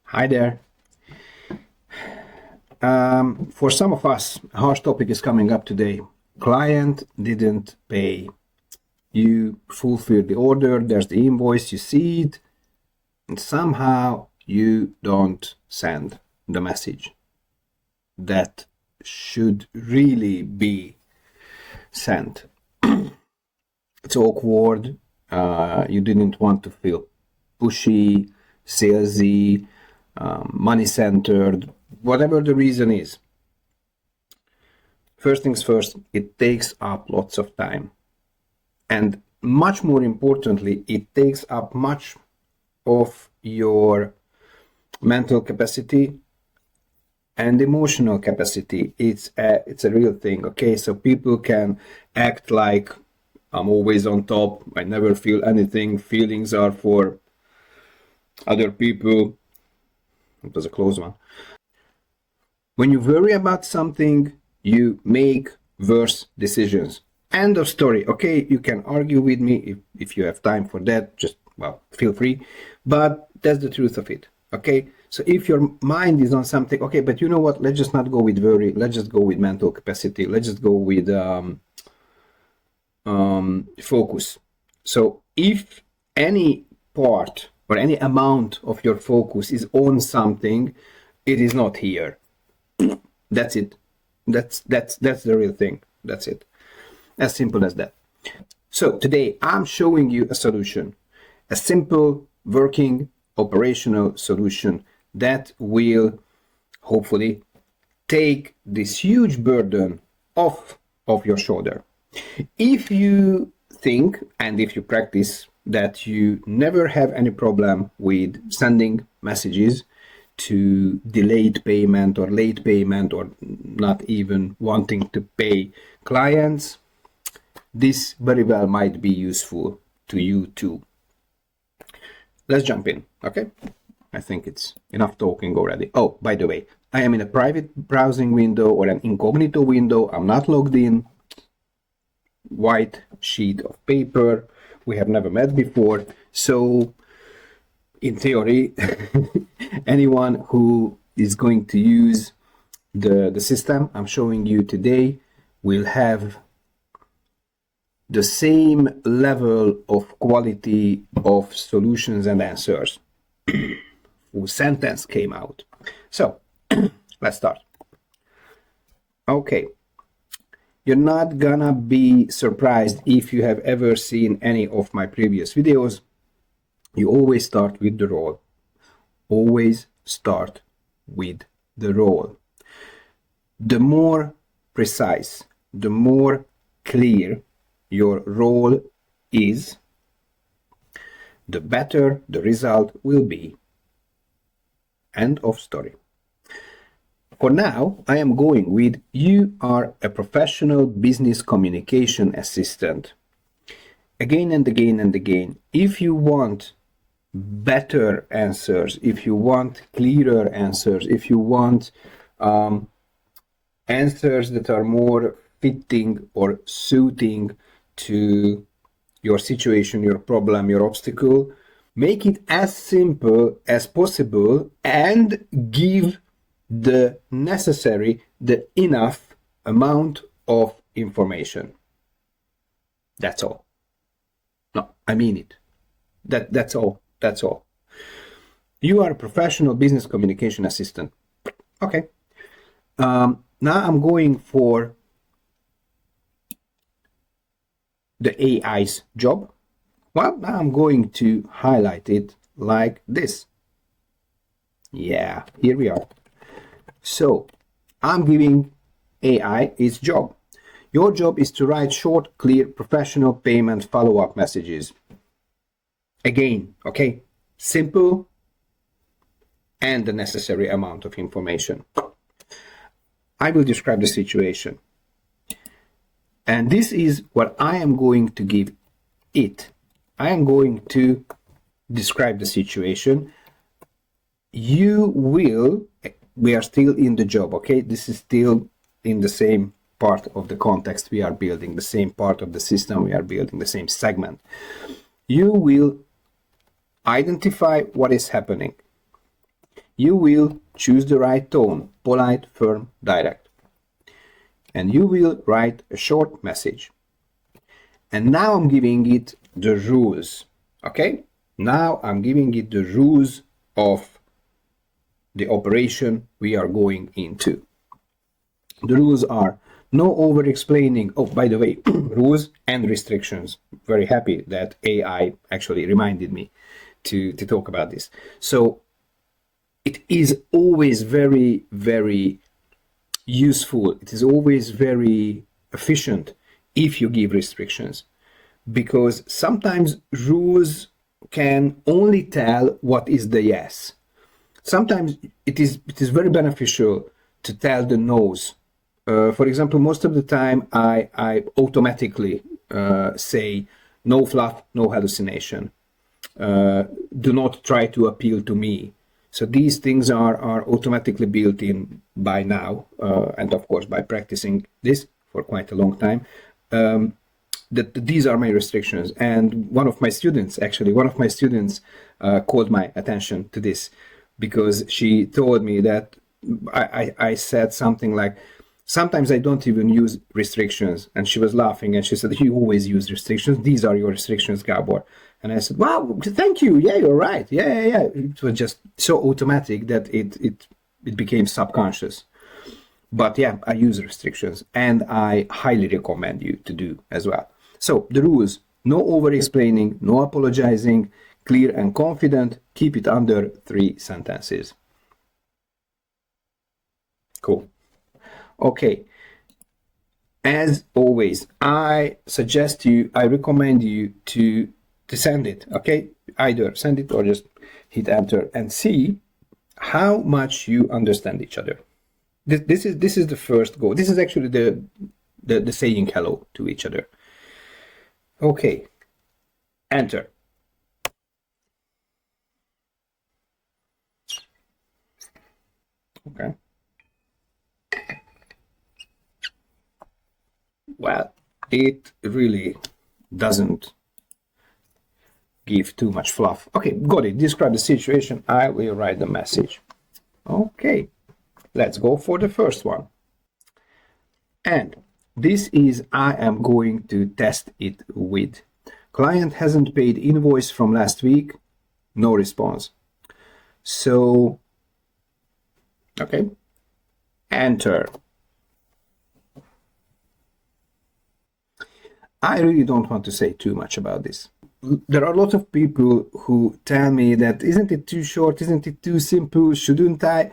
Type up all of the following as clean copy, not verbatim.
Hi there. For some of us, a harsh topic is coming up today. Client didn't pay. You fulfilled the order, there's the invoice, you see it, and somehow you don't send the message that should really be sent. It's awkward. You didn't want to feel pushy, salesy, money-centered, whatever the reason is. First things first, it takes up lots of time. And much more importantly, it takes up much of your mental capacity and emotional capacity. It's a real thing, okay? So people can act like I'm always on top, I never feel anything, feelings are for other people. It was a close one. When you worry about something, you make worse decisions. End of story. Okay, you can argue with me if you have time for that, just, well, feel free. But that's the truth of it. Okay, so if your mind is on something, okay, but you know what, let's just not go with worry, let's just go with mental capacity, let's just go with focus. So if any part or any amount of your focus is on something, it is not here. That's it. That's the real thing. That's it. As simple as that. So today I'm showing you a solution, a simple working operational solution that will hopefully take this huge burden off of your shoulder. If you think and if you practice that you never have any problem with sending messages to delayed payment or late payment or not even wanting to pay clients, this very well might be useful to you too. Let's jump in, okay? I think it's enough talking already. Oh, by the way, I am in a private browsing window or an incognito window. I'm not logged in. White sheet of paper. We have never met before. So, in theory, anyone who is going to use the system I'm showing you today will have the same level of quality of solutions and answers. Full sentence came out. So, let's start. Okay. You're not gonna be surprised if you have ever seen any of my previous videos. You always start with the role. Always start with the role. The more precise, the more clear your role is, the better the result will be. End of story. For now, I am going with you are a professional business communication assistant. Again and again and again, if you want better answers, if you want clearer answers, if you want answers that are more fitting or suiting to your situation, your problem, your obstacle, make it as simple as possible and give the necessary, the enough amount of information. That's all. No, I mean it. That's all. That's all. You are a professional business communication assistant. Okay. Now I'm going for the AI's job. Well, now I'm going to highlight it like this. Yeah, here we are. So, I'm giving AI its job. Your job is to write short, clear, professional payment follow-up messages. Again, okay, simple and the necessary amount of information. I will describe the situation. And this is what I am going to give it. I am going to describe the situation. We are still in the job, okay? This is still in the same part of the context we are building, the same part of the system we are building, the same segment. You will identify what is happening. You will choose the right tone, polite, firm, direct. And you will write a short message. And now I'm giving it the rules. Okay? Now I'm giving it the rules of the operation we are going into. The rules are no over explaining. Oh, by the way, rules and restrictions. Very happy that AI actually reminded me to talk about this. So it is always very, very useful. It is always very efficient if you give restrictions, because sometimes rules can only tell what is the yes. Sometimes it is very beneficial to tell the no's. For example, most of the time I automatically say no fluff, no hallucination. Do not try to appeal to me. So these things are automatically built in by now, and of course by practicing this for quite a long time. That these are my restrictions. And one of my students called my attention to this, because she told me that I said something like, sometimes I don't even use restrictions. And she was laughing and she said, you always use restrictions. These are your restrictions, Gabor. And I said, wow, thank you. Yeah, you're right. Yeah. It was just so automatic that it became subconscious. But yeah, I use restrictions, and I highly recommend you to do as well. So the rules: no over-explaining, no apologizing, clear and confident, keep it under 3 sentences. Cool. Okay. As always, I recommend you to send it, okay? Either send it or just hit enter and see how much you understand each other. This is the first goal. This is actually the saying hello to each other. Okay, enter. Okay. Well, it really doesn't give too much fluff. Okay, got it. Describe the situation. I will write the message. Okay, let's go for the first one. And this is I am going to test it with. Client hasn't paid invoice from last week. No response. So, okay, enter. I really don't want to say too much about this. There are a lot of people who tell me that isn't it too short, isn't it too simple, shouldn't I?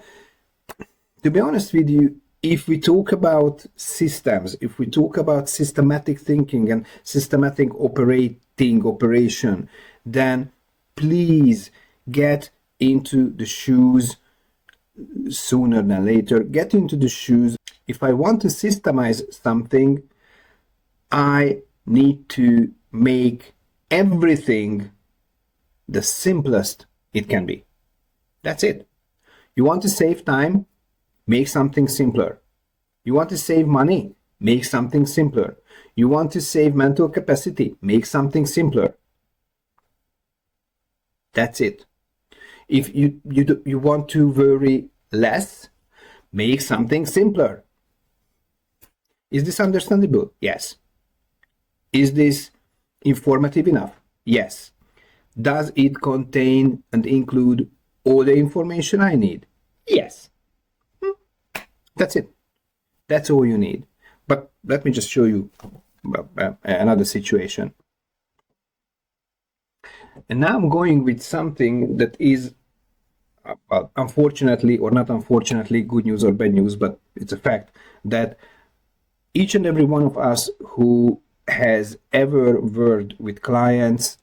To be honest with you, if we talk about systems, if we talk about systematic thinking and systematic operation, then please get into the shoes sooner than later. Get into the shoes. If I want to systemize something, I need to make everything the simplest it can be. That's it. You want to save time? Make something simpler. You want to save money? Make something simpler. You want to save mental capacity? Make something simpler. That's it. If you want to worry less, make something simpler. Is this understandable? Yes. Is this informative enough? Yes. Does it contain and include all the information I need? Yes. That's it. That's all you need. But let me just show you another situation. And now I'm going with something that is, unfortunately or not unfortunately, good news or bad news, but it's a fact that each and every one of us who has ever worked with clients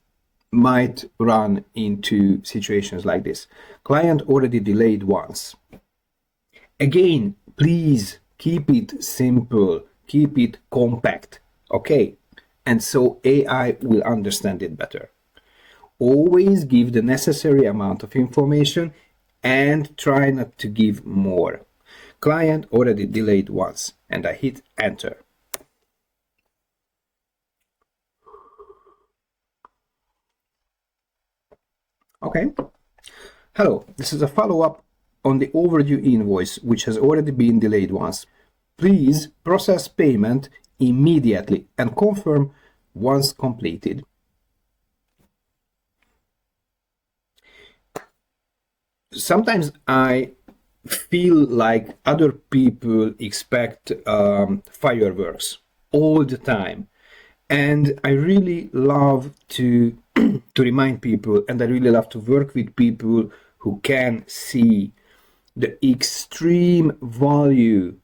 might run into situations like this. Client already delayed once. Again, please keep it simple, keep it compact, okay? And so AI will understand it better. Always give the necessary amount of information and try not to give more. Client already delayed once, and I hit enter. Okay. Hello, this is a follow-up on the overdue invoice which has already been delayed once, please process payment immediately and confirm once completed. Sometimes I feel like other people expect fireworks all the time, and I really love to to remind people, and I really love to work with people who can see the extreme value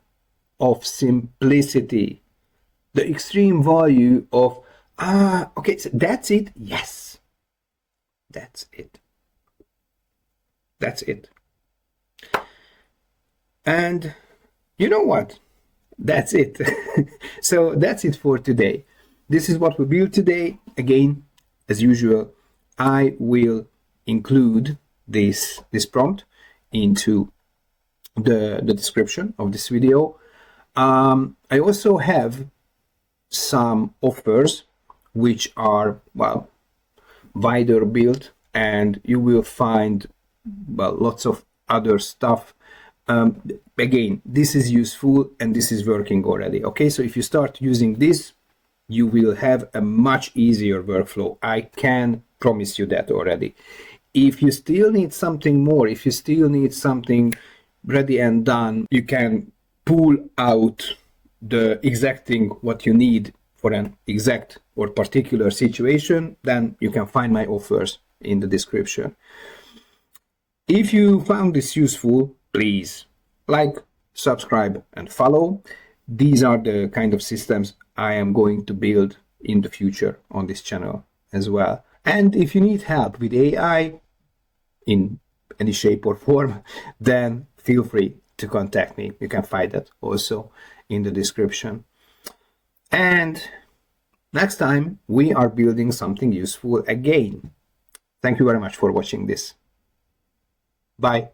of simplicity, the extreme value of okay, so that's it. Yes, that's it. That's it. And you know what? That's it. So that's it for today. This is what we built today. Again, as usual, I will include this prompt into the description of this video. I also have some offers which are, well, wider built, and you will find, well, lots of other stuff. Again, this is useful and this is working already. Okay, so if you start using this, you will have a much easier workflow. I can promise you that already. If you still need something more, if you still need something ready and done, you can pull out the exacting what you need for an exact or particular situation, then you can find my offers in the description. If you found this useful, please like, subscribe, and follow. These are the kind of systems I am going to build in the future on this channel as well. And if you need help with AI in any shape or form, then feel free to contact me. You can find that also in the description. And next time we are building something useful again. Thank you very much for watching this. Bye.